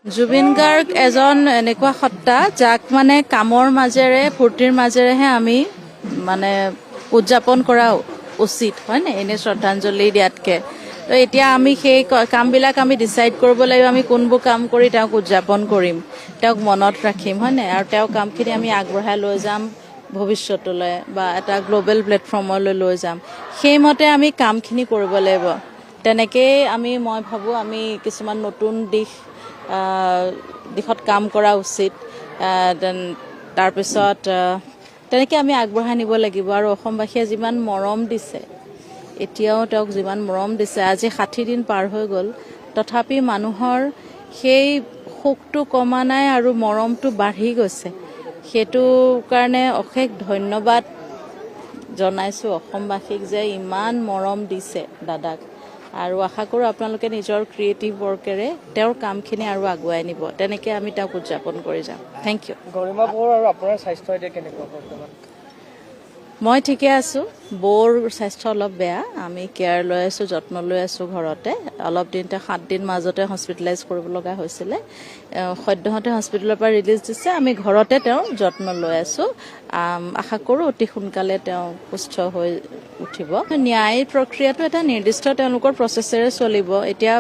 জুবিন গাৰ্গ এজন এনেকুৱা সত্তা যাক মানে কামৰ মাজেৰে ফূৰ্তিৰ মাজেৰেহে আমি মানে উদযাপন কৰা উচিত হয় নে এনে শ্ৰদ্ধাঞ্জলি দিয়াতকে তো এতিয়া আমি সেই কামবিলাক আমি ডিচাইড কৰিব লাগিব আমি কোনবোৰ কাম কৰি তেওঁক উদযাপন কৰিম তেওঁক মনত ৰাখিম হয় নে আৰু তেওঁৰ কামখিনি আমি আগবঢ়াই লৈ যাম ভৱিষ্যতলৈ বা এটা গ্লোবেল প্লেটফৰ্মলৈ লৈ যাম সেইমতে আমি কামখিনি কৰিব লাগিব তেনেকেই মই ভাবোঁ আমি কিছুমান নতুন দিশত কাম কৰা উচিত তাৰপিছত তেনেকৈ আমি আগবঢ়াই নিব লাগিব আৰু অসমবাসীয়ে যিমান মৰম দিছে এতিয়াও তেওঁক যিমান মৰম দিছে আজি 60 দিন পাৰ হৈ গ'ল তথাপি মানুহৰ সেই শোকটো কমা নাই আৰু মৰমটো বাঢ়ি গৈছে সেইটো কাৰণে অশেষ ধন্যবাদ জনাইছোঁ অসমবাসীক যে ইমান মৰম দিছে দাদাক আৰু আশা কৰোঁ আপোনালোকে নিজৰ ক্ৰিয়েটিভ ৱৰ্কেৰে তেওঁৰ কামখিনি আৰু আগুৱাই নিব তেনেকৈ আমি তেওঁক উদযাপন কৰি যাম থেংক ইউ গৰিমা বড়ো আৰু আপোনাৰ স্বাস্থ্য এতিয়া কেনেকুৱা বৰ্তমান মই ঠিকে আছোঁ বৌৰ স্বাস্থ্য অলপ বেয়া আমি কেয়াৰ লৈ আছোঁ যত্ন লৈ আছোঁ ঘৰতে অলপ দিনতে 7 দিন মাজতে হস্পিটেলাইজ কৰিব লগা হৈছিলে সদ্যহতে হস্পিটেলৰ পৰা ৰিলিজ দিছে আমি ঘৰতে তেওঁৰ যত্ন লৈ আছোঁ আশা কৰোঁ অতি সোনকালে তেওঁ সুস্থ হৈ উঠিব ন্যায় প্ৰক্ৰিয়াটো এটা নিৰ্দিষ্ট তেওঁলোকৰ প্ৰচেছেৰে চলিব এতিয়া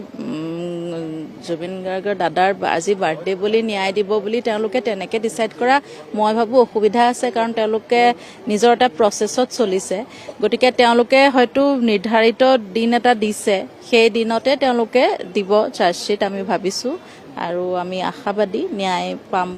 জুবিন গাৰ্গৰ দাদাৰ আজি বাৰ্থডে বুলি ন্যায় দিব বুলি তেওঁলোকে তেনেকৈ ডিচাইড কৰা মই ভাবোঁ অসুবিধা আছে কাৰণ তেওঁলোকে নিজৰ এটা প্ৰচেছত চলিছে গতিকে তেওঁলোকে হয়তো নিৰ্ধাৰিত দিন এটা দিছে সেই দিনতে তেওঁলোকে দিব চাৰ্জশ্বীট আমি ভাবিছোঁ আৰু আমি আশাবাদী ন্যায় পাম